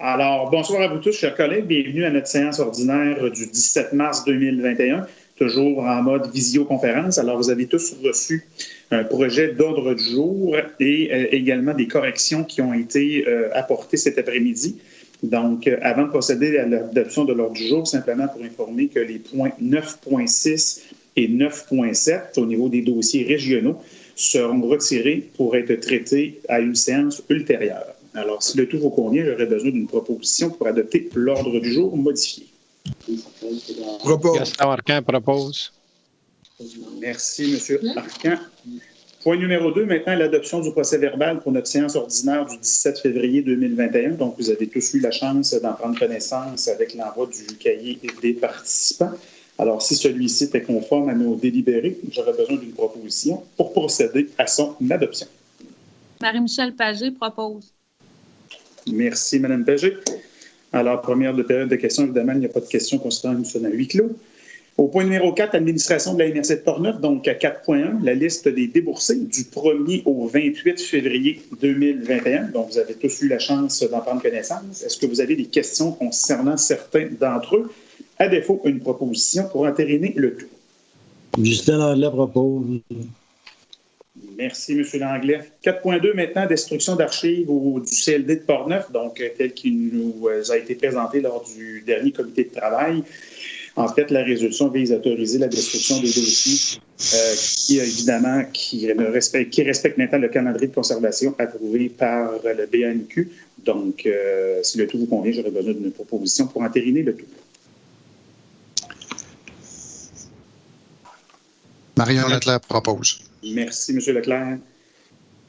Alors, bonsoir à vous tous, chers collègues. Bienvenue à notre séance ordinaire du 17 mars 2021, toujours en mode visioconférence. Alors, vous avez tous reçu un projet d'ordre du jour et également des corrections qui ont été apportées cet après-midi. Donc, avant de procéder à l'adoption de l'ordre du jour, simplement pour informer que les points 9.6 et 9.7 au niveau des dossiers régionaux seront retirés pour être traités à une séance ultérieure. Alors, si le tout vous convient, j'aurais besoin d'une proposition pour adopter l'ordre du jour modifié. Gaston Arcan propose. Merci, M. Arcan. Point numéro 2, maintenant, l'adoption du procès-verbal pour notre séance ordinaire du 17 février 2021. Donc, vous avez tous eu la chance d'en prendre connaissance avec l'envoi du cahier des participants. Alors, si celui-ci est conforme à nos délibérés, j'aurais besoin d'une proposition pour procéder à son adoption. Marie-Michel Pagé propose. Merci, Mme Pagé. Alors, première période de questions, évidemment, il n'y a pas de questions concernant une sonne à huis clos. Au point numéro 4, administration de la MRC de Portneuf, donc à 4.1, la liste des déboursés du 1er au 28 février 2021. Donc, vous avez tous eu la chance d'en prendre connaissance. Est-ce que vous avez des questions concernant certains d'entre eux? À défaut, une proposition pour entériner le tout. Justin Langlais propose. Merci, M. Langlais. 4.2, maintenant, destruction d'archives du CLD de Portneuf, donc tel qu'il nous a été présenté lors du dernier comité de travail. En fait, la résolution vise à autoriser la destruction des dossiers qui respectent maintenant le calendrier de conservation approuvé par le BANQ. Donc, si le tout vous convient, j'aurais besoin d'une proposition pour entériner le tout. Marion Leclerc propose. Merci, M. Leclerc.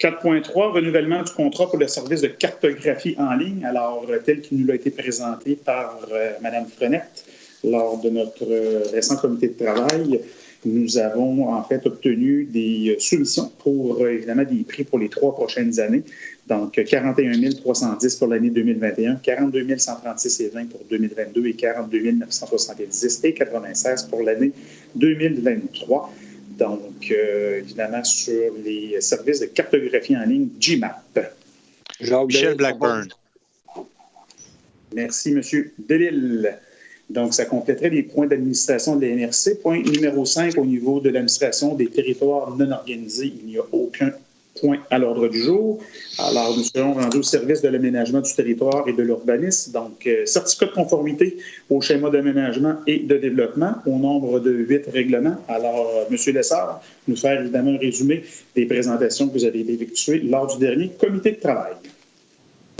4.3, renouvellement du contrat pour le service de cartographie en ligne, alors tel qu'il nous a été présenté par Mme Frenette lors de notre récent comité de travail. Nous avons en fait obtenu des soumissions pour évidemment des prix pour les 3 prochaines années. Donc, 41 310 pour l'année 2021, 42 136,20 pour 2022 et 42 970,96 pour l'année 2023. Donc, évidemment, sur les services de cartographie en ligne GMAP. Michel Blackburn. Merci, M. Delisle. Donc, ça compléterait les points d'administration de la MRC. Point numéro 5, au niveau de l'administration des territoires non organisés, il n'y a aucun point à l'ordre du jour. Alors, nous serons rendus au service de l'aménagement du territoire et de l'urbanisme. Donc, certificat de conformité au schéma d'aménagement et de développement au nombre de 8 règlements. Alors, M. Lessard, nous faire évidemment un résumé des présentations que vous avez effectuées lors du dernier comité de travail.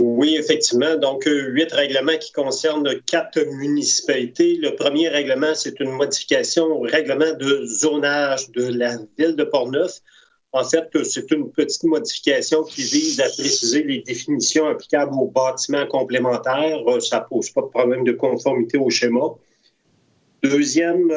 Oui, effectivement. Donc, 8 règlements qui concernent 4 municipalités. Le premier règlement, c'est une modification au règlement de zonage de la ville de Portneuf. En fait, c'est une petite modification qui vise à préciser les définitions applicables aux bâtiments complémentaires. Ça ne pose pas de problème de conformité au schéma. Deuxième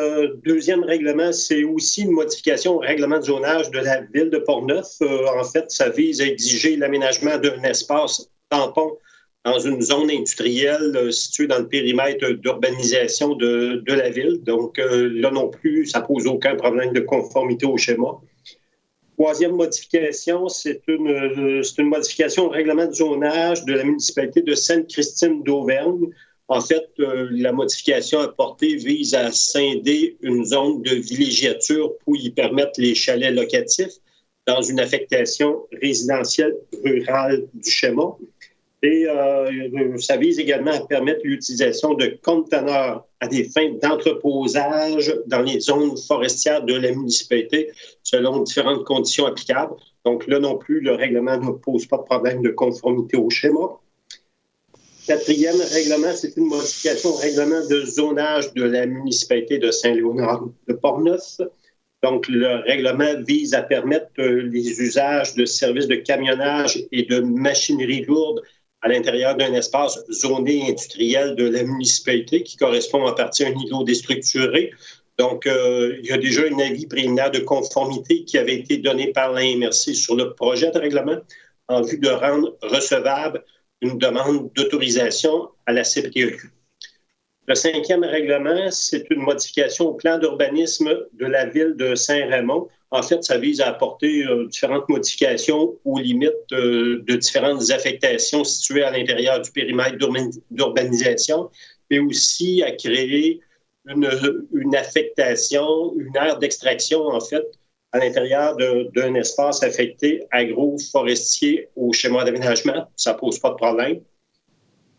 règlement, c'est aussi une modification au règlement de zonage de la ville de Portneuf. En fait, ça vise à exiger l'aménagement d'un espace tampon dans une zone industrielle située dans le périmètre d'urbanisation de la ville. Donc, là non plus, ça ne pose aucun problème de conformité au schéma. Troisième modification, c'est une modification au règlement de zonage de la municipalité de Sainte-Christine d'Auvergne. En fait, la modification apportée vise à scinder une zone de villégiature pour y permettre les chalets locatifs dans une affectation résidentielle rurale du schéma. Et ça vise également à permettre l'utilisation de conteneurs à des fins d'entreposage dans les zones forestières de la municipalité selon différentes conditions applicables. Donc là non plus, le règlement ne pose pas de problème de conformité au schéma. Quatrième règlement, c'est une modification au règlement de zonage de la municipalité de Saint-Léonard de Portneuf. Donc, le règlement vise à permettre les usages de services de camionnage et de machinerie lourde à l'intérieur d'un espace zoné industriel de la municipalité qui correspond en partie à un îlot déstructuré. Donc, il y a déjà un avis préliminaire de conformité qui avait été donné par l'AMRC sur le projet de règlement en vue de rendre recevable une demande d'autorisation à la CPTEQ. Le 5e règlement, c'est une modification au plan d'urbanisme de la ville de Saint-Raymond. En fait, ça vise à apporter différentes modifications aux limites de différentes affectations situées à l'intérieur du périmètre d'urbanisation, mais aussi à créer une affectation, une aire d'extraction, en fait, à l'intérieur d'un espace affecté agroforestier au schéma d'aménagement. Ça ne pose pas de problème.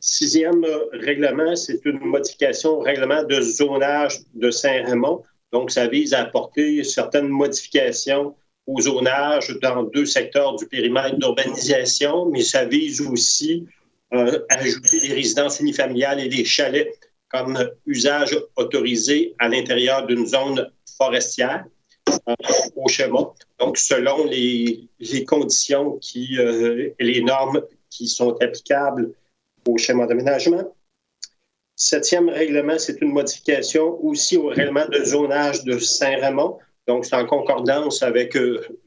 6e règlement, c'est une modification au règlement de zonage de Saint-Raymond. Donc, ça vise à apporter certaines modifications au zonage dans 2 secteurs du périmètre d'urbanisation, mais ça vise aussi à ajouter des résidences unifamiliales et des chalets comme usage autorisé à l'intérieur d'une zone forestière au schéma. Donc, selon les conditions et les normes qui sont applicables au schéma d'aménagement. 7e règlement, c'est une modification aussi au règlement de zonage de Saint-Raymond. Donc, c'est en concordance avec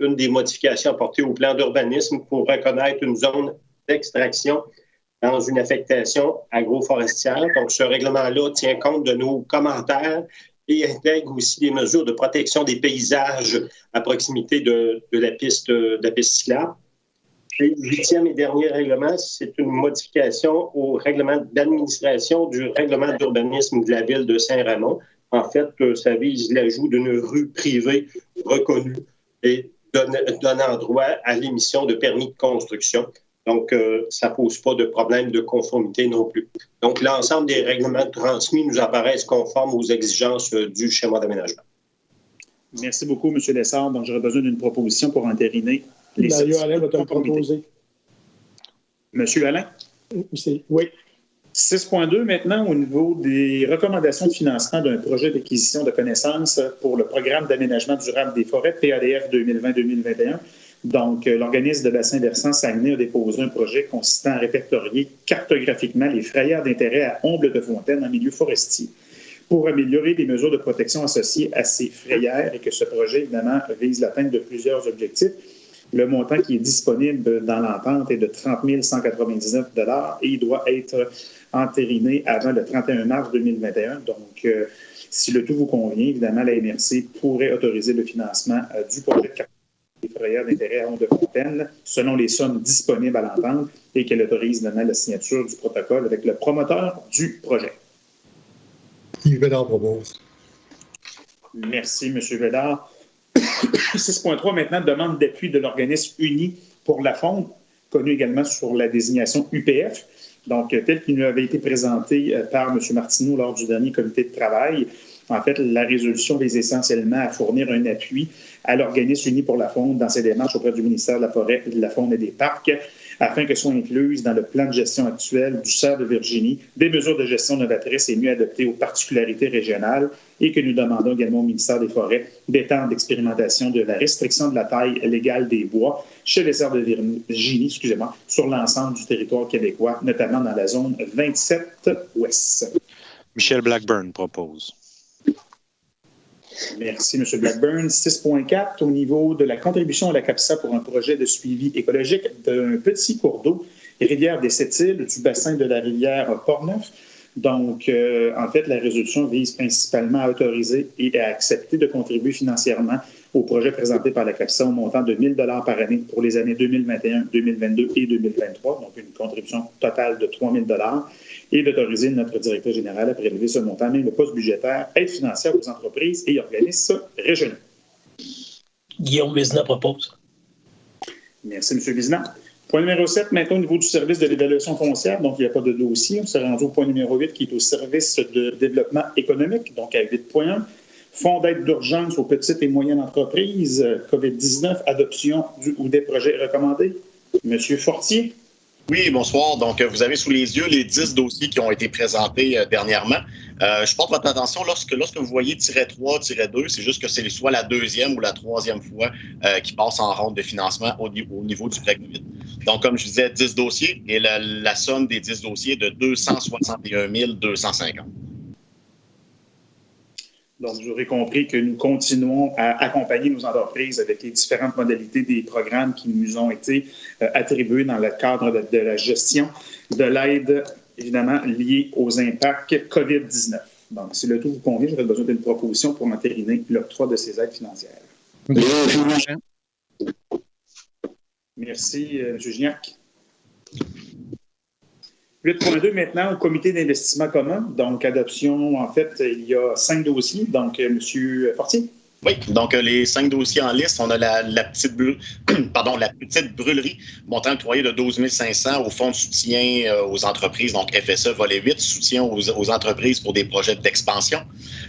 une des modifications apportées au plan d'urbanisme pour reconnaître une zone d'extraction dans une affectation agroforestière. Donc, ce règlement-là tient compte de nos commentaires et intègre aussi des mesures de protection des paysages à proximité de la piste cyclable. Et le 8e et dernier règlement, c'est une modification au règlement d'administration du règlement d'urbanisme de la ville de Saint-Raymond. En fait, ça vise l'ajout d'une rue privée reconnue et donnant droit à l'émission de permis de construction. Donc, ça ne pose pas de problème de conformité non plus. Donc, l'ensemble des règlements transmis nous apparaissent conformes aux exigences du schéma d'aménagement. Merci beaucoup, M. Lessard. Donc, j'aurais besoin d'une proposition pour entériner les Mario Alain va te le proposer. M. Alain? Oui. 6.2, maintenant, au niveau des recommandations de financement d'un projet d'acquisition de connaissances pour le programme d'aménagement durable des forêts, PADF 2020-2021. Donc, l'organisme de bassin versant Saguenay a déposé un projet consistant à répertorier cartographiquement les frayères d'intérêt à Omble-de-Fontaine en milieu forestier pour améliorer les mesures de protection associées à ces frayères et que ce projet, évidemment, vise l'atteinte de plusieurs objectifs. Le montant qui est disponible dans l'entente est de 30 199 $ et il doit être entériné avant le 31 mars 2021. Donc, si le tout vous convient, évidemment, la MRC pourrait autoriser le financement du projet de des frayères d'intérêt à Omble-de-Fontaine selon les sommes disponibles à l'entente et qu'elle autorise évidemment la signature du protocole avec le promoteur du projet. Yves Bédard propose. Merci, M. Bédard. 6.3, maintenant, demande d'appui de l'organisme uni pour la faune, connu également sur la désignation UPF, donc tel qu'il nous avait été présenté par M. Martineau lors du dernier comité de travail. En fait, la résolution vise essentiellement à fournir un appui à l'organisme uni pour la faune dans ses démarches auprès du ministère de la Forêt, de la Faune et des Parcs, afin que soient incluses dans le plan de gestion actuel du cerf de Virginie des mesures de gestion novatrices et mieux adaptées aux particularités régionales et que nous demandons également au ministère des Forêts d'étendre l'expérimentation de la restriction de la taille légale des bois chez les cerfs de Virginie, sur l'ensemble du territoire québécois, notamment dans la zone 27 ouest. Michel Blackburn propose. Merci, M. Blackburn. 6.4, au niveau de la contribution à la CAPSA pour un projet de suivi écologique d'un petit cours d'eau, rivière des Sept-Îles, du bassin de la rivière Portneuf. Donc, en fait, la résolution vise principalement à autoriser et à accepter de contribuer financièrement au projet présenté par la CAPSA au montant de 1 000 $ par année pour les années 2021, 2022 et 2023, donc une contribution totale de 3 000 $ et d'autoriser notre directeur général à prélever ce montant, même le poste budgétaire, aide financière aux entreprises et organismes régionaux. Guillaume Vézina propose. Merci, M. Vézina. Point numéro 7, maintenant au niveau du service de l'évaluation foncière, donc il n'y a pas de dossier. On s'est rendu au point numéro 8 qui est au service de développement économique, donc à 8.1. Fonds d'aide d'urgence aux petites et moyennes entreprises, COVID-19, adoption du ou des projets recommandés. Monsieur Fortier. Oui, bonsoir. Donc, vous avez sous les yeux les 10 dossiers qui ont été présentés dernièrement. Je porte votre attention, lorsque vous voyez -3, -2, c'est juste que c'est soit la deuxième ou la troisième fois qui passe en ronde de financement au niveau du prêt COVID. Donc, comme je disais, 10 dossiers et la somme des 10 dossiers de 261 250. Donc, vous aurez compris que nous continuons à accompagner nos entreprises avec les différentes modalités des programmes qui nous ont été attribués dans le cadre de la gestion de l'aide évidemment liés aux impacts COVID-19. Donc, si le tout vous convient, j'aurais besoin d'une proposition pour entériner l'octroi de ces aides financières. Merci, M. Gignac. 8.2 maintenant au comité d'investissement commun. Donc, adoption, en fait, il y a 5 dossiers. Donc, M. Fortier. Oui, donc les 5 dossiers en liste, on a la petite brûlerie, montant octroyé de 12 500 au fonds de soutien aux entreprises, donc FSE, volet 8, soutien aux entreprises pour des projets d'expansion.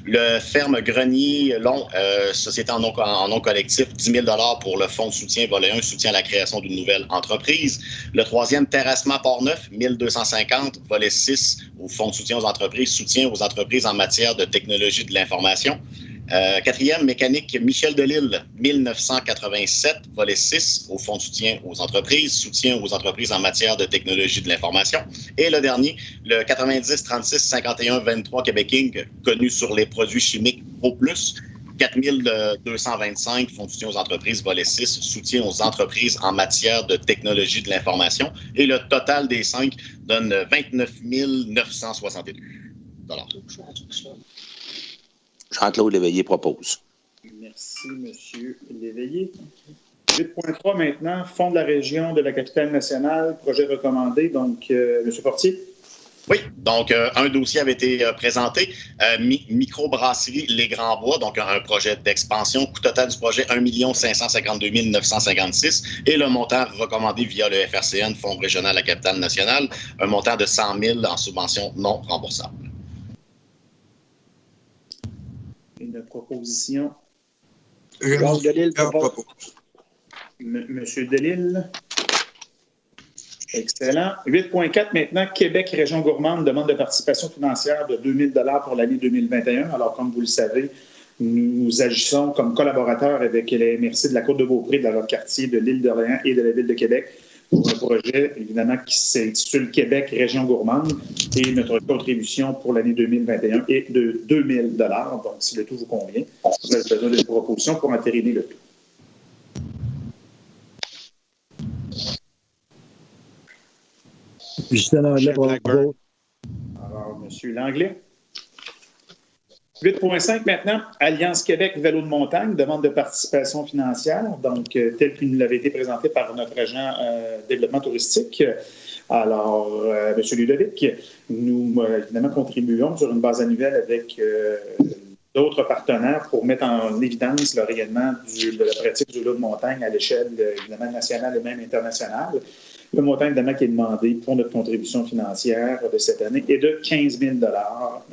Le ferme grenier long, société en nom collectif, 10 000 $ pour le fonds de soutien, volet 1, soutien à la création d'une nouvelle entreprise. Le troisième, terrassement Port-Neuf, 1 250, volet 6, au fonds de soutien aux entreprises en matière de technologie de l'information. Quatrième, mécanique Michel Delisle, 1987, volet 6, au fonds de soutien aux entreprises en matière de technologie de l'information. Et le dernier, le 90-36-51-23 Québec Inc., connu sur les produits chimiques Pro Plus, 4225, fonds de soutien aux entreprises, volet 6, soutien aux entreprises en matière de technologie de l'information. Et le total des 5 donne 29 962 $. Jean-Claude Léveillé propose. Merci, M. Léveillé. 8.3 maintenant, Fonds de la région de la capitale nationale, projet recommandé. Donc, M. Fortier. Oui, donc un dossier avait été présenté, microbrasserie Les Grands Bois, donc un projet d'expansion, coût total du projet 1 552 956 et le montant recommandé via le FRCN, Fonds régional de la capitale nationale, un montant de 100 000 en subvention non remboursable. Une proposition. Jacques Delisle propose. Monsieur Delisle. Excellent. 8.4 maintenant, Québec Région Gourmande demande de participation financière de 2 000 $ pour l'année 2021. Alors, comme vous le savez, nous agissons comme collaborateurs avec les MRC de la Côte-de-Beaupré, de leur quartier de l'Île-d'Orléans et de la Ville de Québec pour un projet, évidemment, qui s'intitule Québec Région Gourmande. Et notre contribution pour l'année 2021 est de 2 000 $. Donc, si le tout vous convient, vous avez besoin d'une proposition pour entériner le tout. Justin Langlais propose. Alors, M. Langlais. 8.5 maintenant, Alliance Québec Vélo de montagne, demande de participation financière, donc tel qu'il nous avait été présenté par notre agent développement touristique. Alors, M. Ludovic, nous, évidemment, contribuons sur une base annuelle avec d'autres partenaires pour mettre en évidence le rayonnement de la pratique du vélo de montagne à l'échelle, évidemment, nationale et même internationale. Le montant, évidemment, qui est demandé pour notre contribution financière de cette année est de 15 000 $,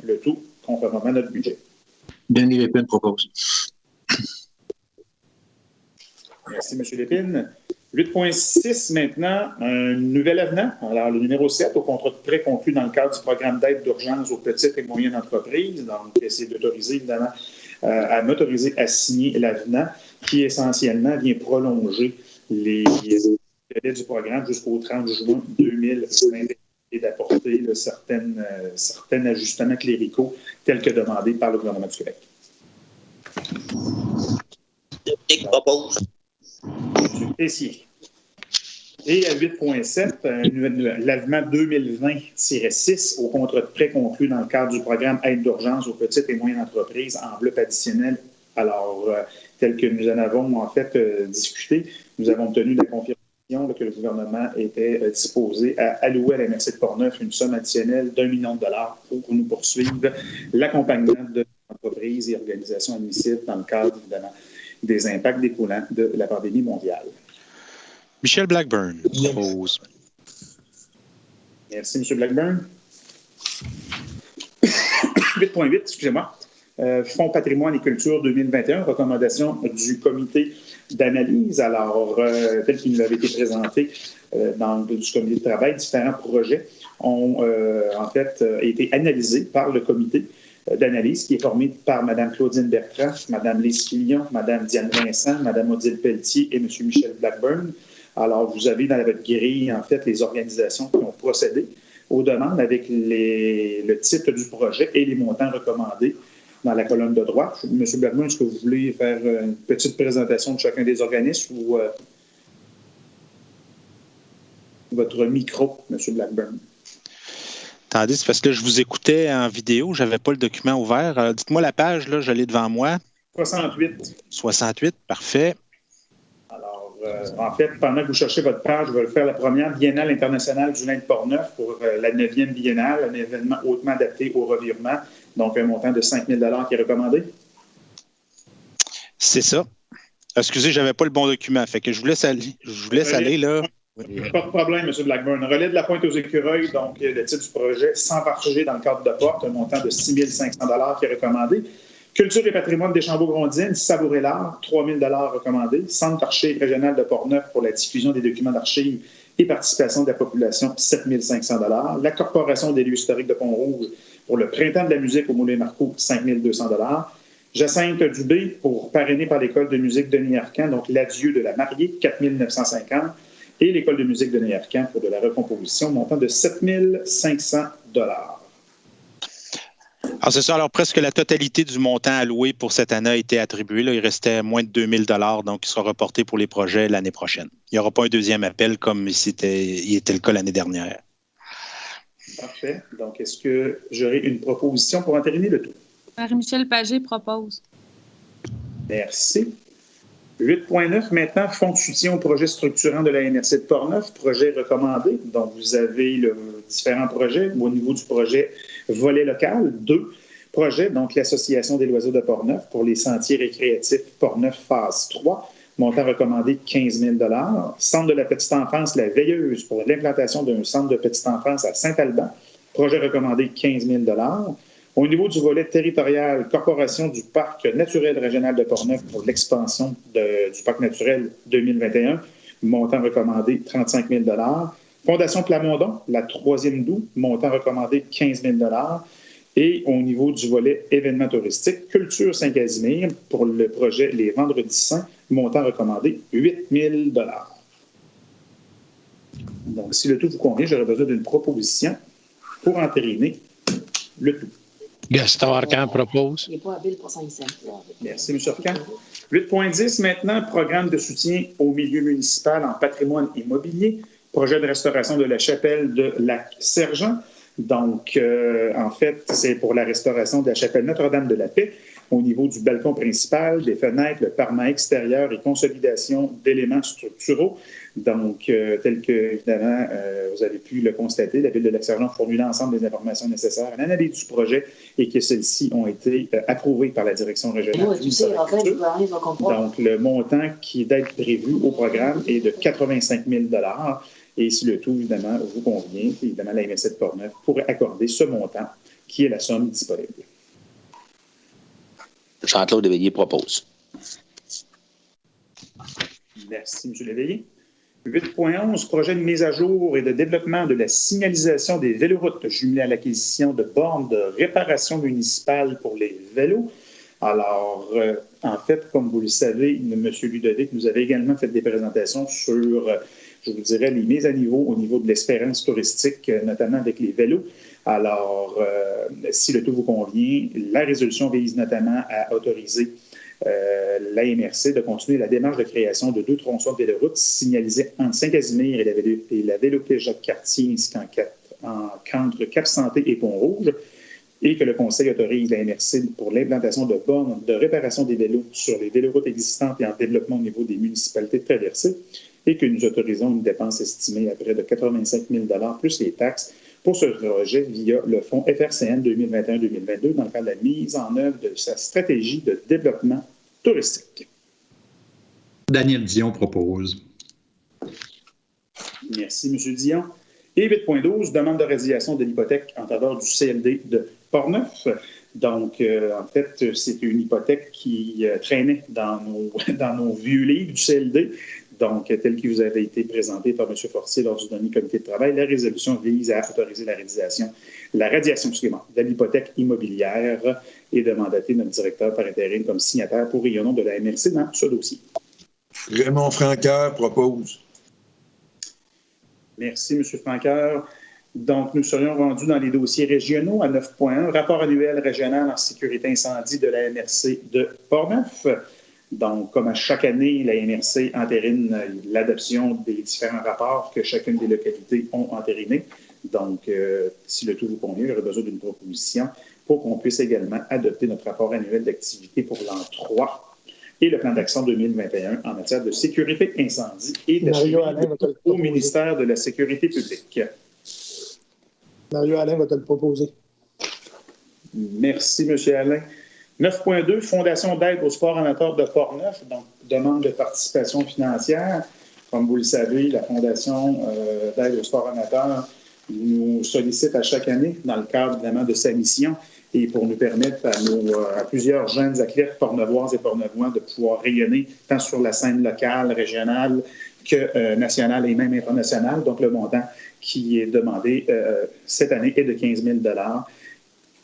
le tout conformément à notre budget. Denis Lépine propose. Merci, M. Lépine. 8.6 maintenant, un nouvel avenant. Alors, le numéro 7 au contrat de prêt conclu dans le cadre du programme d'aide d'urgence aux petites et moyennes entreprises. Donc, c'est d'autoriser, évidemment, à m'autoriser à signer l'avenant qui, essentiellement, vient prolonger les délais du programme jusqu'au 30 juin 2020 et d'apporter certains ajustements cléricaux tels que demandés par le gouvernement du Québec. Dominique propose. M. Tessier. Et à 8.7, l'avenant 2020-6 au contrat de prêt conclu dans le cadre du programme Aide d'urgence aux petites et moyennes entreprises, enveloppe additionnelle. Alors, tel que nous en avons en fait discuté, nous avons obtenu la confirmation que le gouvernement était disposé à allouer à la MRC de Portneuf une somme additionnelle d'1 million de $ pour nous poursuivre l'accompagnement de entreprises et organisations admissibles dans le cadre, évidemment, des impacts découlant de la pandémie mondiale. Michel Blackburn propose. Merci, M. Blackburn. 8.8, excusez-moi. Fonds patrimoine et culture 2021, recommandation du comité d'analyse. Alors, tel qu'il nous avait été présenté dans du comité de travail, différents projets ont en fait été analysés par le comité d'analyse qui est formé par Mme Claudine Bertrand, Mme Lise Fillon, Mme Diane Vincent, Mme Odile Pelletier et M. Michel Blackburn. Alors, vous avez dans votre grille, en fait, les organisations qui ont procédé aux demandes avec le titre du projet et les montants recommandés dans la colonne de droite. M. Blackburn, est-ce que vous voulez faire une petite présentation de chacun des organismes ou votre micro, M. Blackburn? Attendez, c'est parce que je vous écoutais en vidéo, je n'avais pas le document ouvert. Dites-moi la page, là, je l'ai devant moi. 68. 68, parfait. Alors, en fait, pendant que vous cherchez votre page, je vais faire la première Biennale internationale du lin de Portneuf pour la 9e biennale, un événement hautement adapté au revirement, donc un montant de 5 000 $ qui est recommandé. C'est ça. Excusez, je n'avais pas le bon document, fait que je vous laisse aller là. Pas de problème, M. Blackburn. Relais de la pointe aux écureuils, donc le titre du projet, sans marcher dans le cadre de porte, un montant de 6 500 $ qui est recommandé. Culture et patrimoine des Chambeaux-Grondines, savourer l'art, 3 000 $ recommandés. Centre archive régional de Portneuf pour la diffusion des documents d'archives et participation de la population, 7 500 $. La Corporation des lieux historiques de Pont-Rouge pour le printemps de la musique au Moulin-Marcoux, 5 200 $. Jacinthe Dubé pour parrainer par l'École de musique Denis Arcand, donc l'adieu de la mariée, 4 950 $. Et l'École de musique Denis Arcand pour de la recomposition, montant de 7 500 $. Alors, c'est ça. Alors, presque la totalité du montant alloué pour cette année a été attribué. Là, il restait moins de 2 000 $, donc il sera reporté pour les projets l'année prochaine. Il n'y aura pas un deuxième appel comme il était le cas l'année dernière. Parfait. Donc, est-ce que j'aurai une proposition pour entériner le tout? Marie-Michel Pagé propose. Merci. 8.9, maintenant, fonds de soutien au projet structurant de la MRC de Portneuf, projet recommandé. Donc, vous avez différents projets. Au niveau du projet volet local, 2 projets, donc l'Association des loisirs de Portneuf pour les sentiers récréatifs Portneuf phase 3, montant recommandé 15 000 $. Centre de la petite enfance, la Veilleuse pour l'implantation d'un centre de petite enfance à Saint-Alban, projet recommandé 15 000 $. Au niveau du volet territorial, Corporation du Parc naturel régional de Portneuf pour l'expansion du Parc naturel 2021, montant recommandé 35 000 $. Fondation Plamondon, la 3e Doue, montant recommandé 15 000 $. Et au niveau du volet événements touristiques, Culture Saint-Casimir pour le projet Les Vendredis Saints, montant recommandé 8 000 $. Donc, si le tout vous convient, j'aurais besoin d'une proposition pour entériner le tout. Gaston Arcand propose. Il n'est pas habile pour 5 cents. Merci, M. Arcand. 8.10 maintenant, programme de soutien au milieu municipal en patrimoine immobilier, projet de restauration de la chapelle de Lac-Sergent. Donc, en fait, c'est pour la restauration de la chapelle Notre-Dame de la Paix au niveau du balcon principal, des fenêtres, le parement extérieur et consolidation d'éléments structuraux. Donc, tel que, évidemment, vous avez pu le constater, la Ville de Lac-Sergent fournit l'ensemble des informations nécessaires à l'analyse du projet et que celles-ci ont été approuvées par la Direction régionale du ministère de la Culture. Donc, le montant qui est d'être prévu au programme est de 85 000 $. Et si le tout, évidemment, vous convient, évidemment, la MRC de Portneuf pourrait accorder ce montant qui est la somme disponible. Jean-Claude Léveillé propose. Merci, M. Léveillé. 8.11, projet de mise à jour et de développement de la signalisation des véloroutes jumelée à l'acquisition de bornes de réparation municipale pour les vélos. Alors, en fait, comme vous le savez, M. Ludovic nous avait également fait des présentations sur, je vous dirais, les mises à niveau au niveau de l'expérience touristique, notamment avec les vélos. Alors, si le tout vous convient, la résolution vise notamment à autoriser la MRC de continuer la démarche de création de 2 tronçons de véloroutes signalisés entre Saint-Casimir et la Vélopée Jacques-Cartier, ainsi qu'entre Cap-Santé et Pont-Rouge, et que le Conseil autorise la MRC pour l'implantation de bornes de réparation des vélos sur les véloroutes existantes et en développement au niveau des municipalités traversées, et que nous autorisons une dépense estimée à près de 85 000 $ plus les taxes pour ce projet via le fonds FRCN 2021-2022 dans le cadre de la mise en œuvre de sa stratégie de développement touristique. Daniel Dion propose. Merci, M. Dion. Et 8.12, demande de résiliation de l'hypothèque en faveur du CLD de Portneuf. Donc, en fait, c'est une hypothèque qui traînait dans nos vieux livres du CLD. Donc, tel qu'il vous avait été présenté par M. Fortier lors du dernier comité de travail, la résolution vise à autoriser la radiation de l'hypothèque immobilière et de mandater notre directeur par intérim comme signataire pour et au nom de la MRC dans ce dossier. Raymond Franqueur propose. Merci, M. Franqueur. Donc, nous serions rendus dans les dossiers régionaux à 9.1, rapport annuel régional en sécurité incendie de la MRC de Portneuf. Donc, comme à chaque année, la MRC entérine l'adoption des différents rapports que chacune des localités ont entérinés. Donc, si le tout vous convient, j'aurais besoin d'une proposition pour qu'on puisse également adopter notre rapport annuel d'activité pour l'an 3 et le plan d'action 2021 en matière de sécurité incendie et d'acheminement au ministère de la Sécurité publique. Mario-Alain va te le proposer. Merci, M. Alain. 9.2, Fondation d'aide au sport amateur de Portneuf, donc demande de participation financière. Comme vous le savez, la Fondation d'aide au sport amateur nous sollicite à chaque année dans le cadre, évidemment, de sa mission et pour nous permettre à plusieurs jeunes athlètes portneuvoises et portneuvois de pouvoir rayonner tant sur la scène locale, régionale que nationale et même internationale. Donc, le montant qui est demandé cette année est de 15 000 $,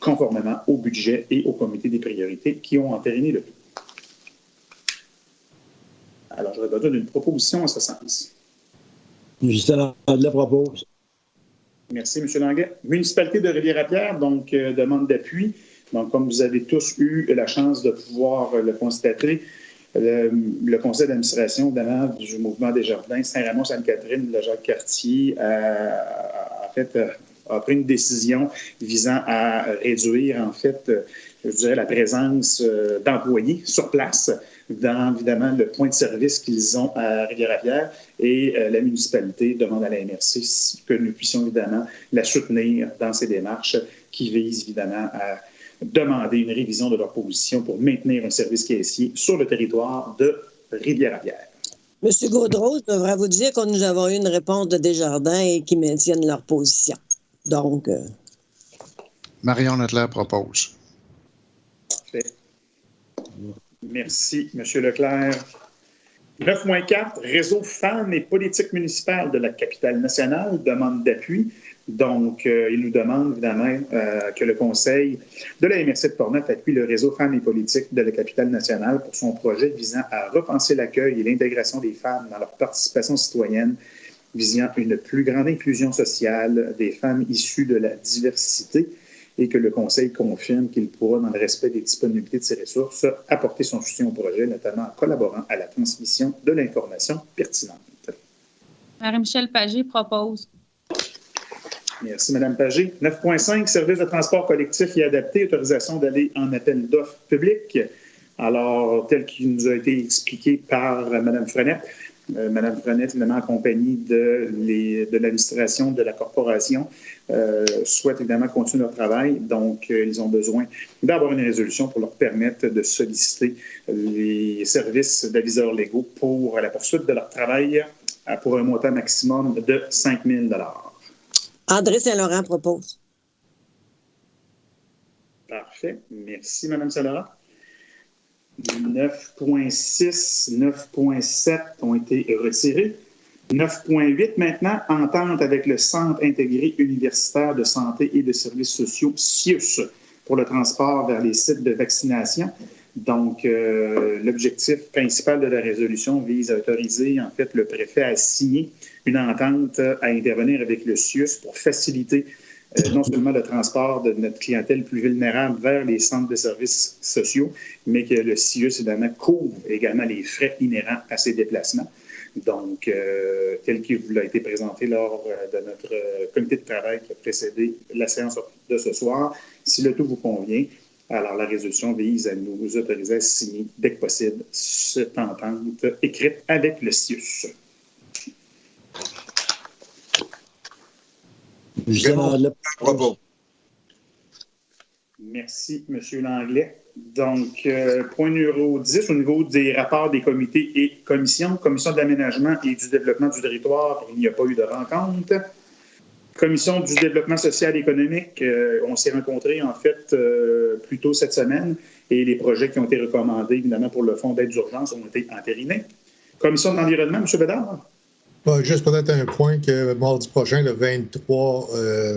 conformément au budget et au comité des priorités qui ont entériné le tout. Alors, j'aurais besoin d'une proposition en ce sens. Justin Langlais propose. Merci, M. Langlais. Municipalité de Rivière-à-Pierre, donc demande d'appui. Donc, comme vous avez tous eu la chance de pouvoir le constater, le conseil d'administration du mouvement des Jardins Saint-Raymond-Sainte-Catherine, le Jacques-Cartier, a pris une décision visant à réduire, en fait, je dirais, la présence d'employés sur place dans, évidemment, le point de service qu'ils ont à Rivière-à-Pierre. Et la municipalité demande à la MRC que nous puissions, évidemment, la soutenir dans ces démarches qui visent, évidemment, à demander une révision de leur position pour maintenir un service caissier sur le territoire de Rivière-à-Pierre. M. Gaudreau, je devrais vous dire que nous avons eu une réponse de Desjardins et qu'ils maintiennent leur position. Donc. Marion Leclerc propose. Parfait. Merci, M. Leclerc. 9.4, Réseau femmes et politique municipale de la capitale nationale demande d'appui. Donc, il nous demande évidemment que le conseil de la MRC de Portneuf appuie le réseau femmes et politique de la capitale nationale pour son projet visant à repenser l'accueil et l'intégration des femmes dans leur participation citoyenne, visant une plus grande inclusion sociale des femmes issues de la diversité et que le conseil confirme qu'il pourra, dans le respect des disponibilités de ses ressources, apporter son soutien au projet, notamment en collaborant à la transmission de l'information pertinente. Marie-Michel Pagé propose. Merci, Mme Pagé. 9.5, service de transport collectif et adapté, autorisation d'aller en appel d'offres publiques. Alors, tel qu'il nous a été expliqué par Mme Frenette, Mme Frenette, évidemment, en compagnie de l'administration de la corporation, souhaite évidemment continuer leur travail. Donc, ils ont besoin d'avoir une résolution pour leur permettre de solliciter les services d'aviseurs légaux pour la poursuite de leur travail pour un montant maximum de 5 000 $. André Saint-Laurent propose. Parfait. Merci, Mme Saint-Laurent. 9.6, 9.7 ont été retirés. 9.8 maintenant, entente avec le Centre intégré universitaire de santé et de services sociaux, CIUS, pour le transport vers les sites de vaccination. Donc, l'objectif principal de la résolution vise à autoriser, en fait, le préfet à signer une entente à intervenir avec le CIUS pour faciliter non seulement le transport de notre clientèle plus vulnérable vers les centres de services sociaux, mais que le CIUS, évidemment, couvre également les frais inhérents à ces déplacements. Donc, tel qu'il vous a été présenté lors de notre comité de travail qui a précédé la séance de ce soir, si le tout vous convient, alors la résolution vise à nous autoriser à signer dès que possible cette entente écrite avec le CIUS. Merci, M. Langlais. Donc, point numéro 10, au niveau des rapports des comités et commissions. Commission de l'aménagement et du développement du territoire, il n'y a pas eu de rencontre. Commission du développement social et économique, on s'est rencontrés, en fait, plus tôt cette semaine et les projets qui ont été recommandés, évidemment, pour le fonds d'aide d'urgence ont été entérinés. Commission de l'environnement, M. Bédard. Juste peut-être un point que mardi prochain, le 23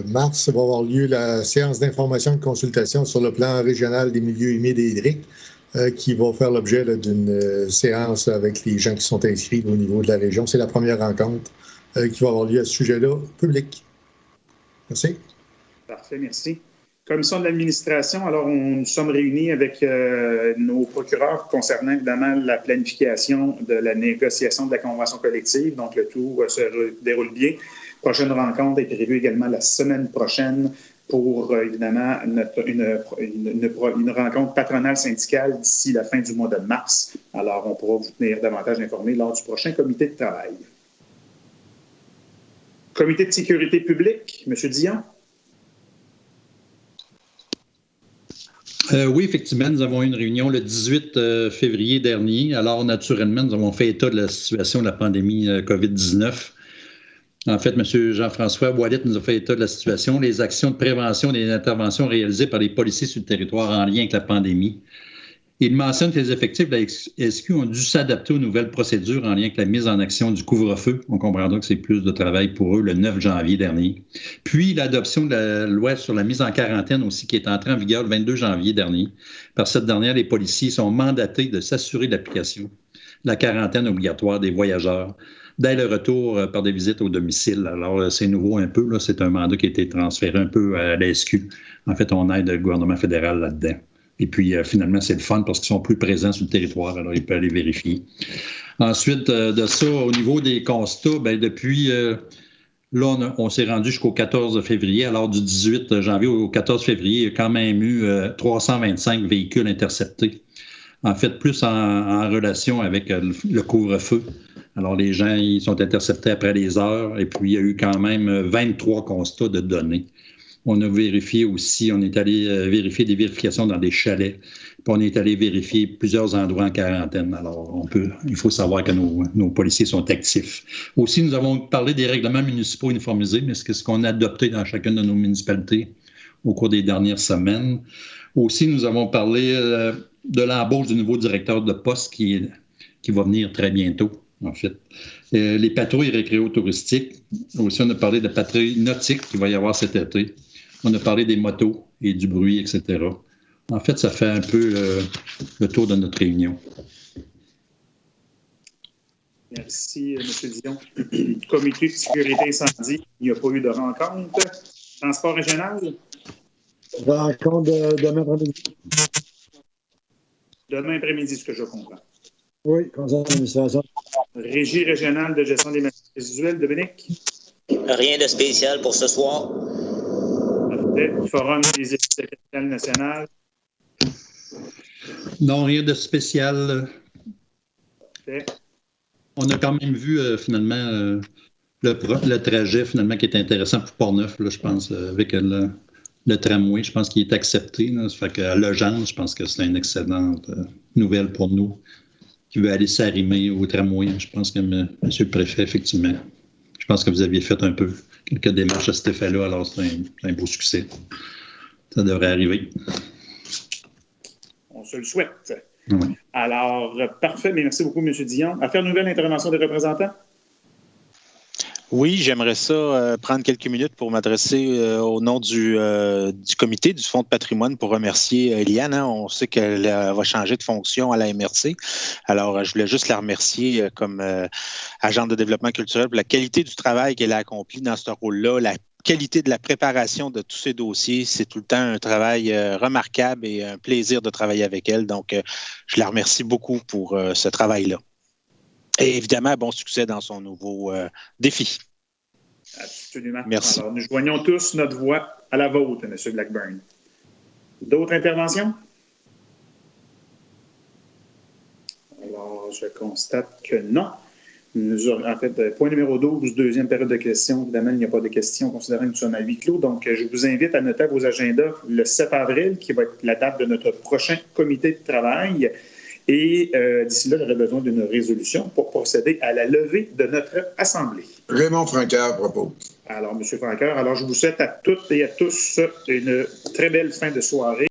mars, va avoir lieu la séance d'information et de consultation sur le plan régional des milieux humides et hydriques qui va faire l'objet d'une séance avec les gens qui sont inscrits au niveau de la région. C'est la première rencontre qui va avoir lieu à ce sujet-là, public. Merci. Parfait, merci. Commission de l'administration, alors nous sommes réunis avec nos procureurs concernant évidemment la planification de la négociation de la convention collective. Donc, le tout se déroule bien. Prochaine rencontre est prévue également la semaine prochaine pour, évidemment, une rencontre patronale syndicale d'ici la fin du mois de mars. Alors, on pourra vous tenir davantage informés lors du prochain comité de travail. Comité de sécurité publique, M. Dion. Oui, effectivement, nous avons eu une réunion le 18 février dernier. Alors, naturellement, nous avons fait état de la situation de la pandémie COVID-19. En fait, M. Jean-François Ouellet nous a fait état de la situation, les actions de prévention et les interventions réalisées par les policiers sur le territoire en lien avec la pandémie. Il mentionne que les effectifs de la SQ ont dû s'adapter aux nouvelles procédures en lien avec la mise en action du couvre-feu. On comprendra que c'est plus de travail pour eux le 9 janvier dernier. Puis l'adoption de la loi sur la mise en quarantaine aussi qui est entrée en vigueur le 22 janvier dernier. Par cette dernière, les policiers sont mandatés de s'assurer de l'application de la quarantaine obligatoire des voyageurs dès le retour par des visites au domicile. Alors, c'est nouveau un peu. Là, c'est un mandat qui a été transféré un peu à la SQ. En fait, on aide le gouvernement fédéral là-dedans. Et puis, finalement, c'est le fun parce qu'ils sont plus présents sur le territoire, alors ils peuvent aller vérifier. Ensuite de ça, au niveau des constats, bien, depuis, là, on s'est rendu jusqu'au 14 février. Alors, du 18 janvier au 14 février, il y a quand même eu 325 véhicules interceptés. En fait, plus en relation avec le couvre-feu. Alors, les gens, ils sont interceptés après les heures. Et puis, il y a eu quand même 23 constats de données. On a vérifié aussi, on est allé vérifier des vérifications dans des chalets. Puis on est allé vérifier plusieurs endroits en quarantaine. Alors, il faut savoir que nos policiers sont actifs. Aussi, nous avons parlé des règlements municipaux uniformisés, mais c'est ce qu'on a adopté dans chacune de nos municipalités au cours des dernières semaines. Aussi, nous avons parlé de l'embauche du nouveau directeur de poste qui va venir très bientôt, en fait. Les patrouilles récréo-touristiques. Aussi, on a parlé de patrouilles nautiques qu'il va y avoir cet été. On a parlé des motos et du bruit, etc. En fait, ça fait un peu le tour de notre réunion. Merci, M. Dion. Comité de sécurité incendie, il n'y a pas eu de rencontre. Transport régional? Rencontre demain après-midi. Demain après-midi, ce que je comprends. Oui, concernant l'administration. Régie régionale de gestion des matières résiduelles, Dominique? Rien de spécial pour ce soir. Parfait. Forum des études capitales nationales? Non, rien de spécial. Parfait. On a quand même vu, finalement, le trajet, finalement, qui est intéressant pour Port-Neuf, là, je pense, avec le tramway. Je pense qu'il est accepté. Là. Ça fait qu'à Legendre, je pense que c'est une excellente nouvelle pour nous qui veut aller s'arrimer au tramway. Je pense que M. le Préfet, effectivement, je pense que vous aviez fait un peu quelques démarches à cet effet-là, alors c'est un beau succès. Ça devrait arriver. On se le souhaite. Oui. Alors, parfait. Mais merci beaucoup, M. Dion. Affaire nouvelle, intervention des représentants? Oui, j'aimerais ça prendre quelques minutes pour m'adresser au nom du comité du Fonds de patrimoine pour remercier Eliane. Hein. On sait qu'elle va changer de fonction à la MRC. Alors, je voulais juste la remercier comme agente de développement culturel pour la qualité du travail qu'elle a accompli dans ce rôle-là, la qualité de la préparation de tous ces dossiers. C'est tout le temps un travail remarquable et un plaisir de travailler avec elle. Donc, je la remercie beaucoup pour ce travail-là. Et évidemment, bon succès dans son nouveau défi. Absolument. Merci. Alors, nous joignons tous notre voix à la vôtre, M. Blackburn. D'autres interventions? Alors, je constate que non. En fait, point numéro 12, deuxième période de questions. Évidemment, il n'y a pas de questions considérant que nous sommes à huis clos. Donc, je vous invite à noter à vos agendas le 7 avril, qui va être la date de notre prochain comité de travail. Et d'ici là, j'aurais besoin d'une résolution pour procéder à la levée de notre Assemblée. Raymond Francaire propose. Alors, M. Francaire, alors je vous souhaite à toutes et à tous une très belle fin de soirée.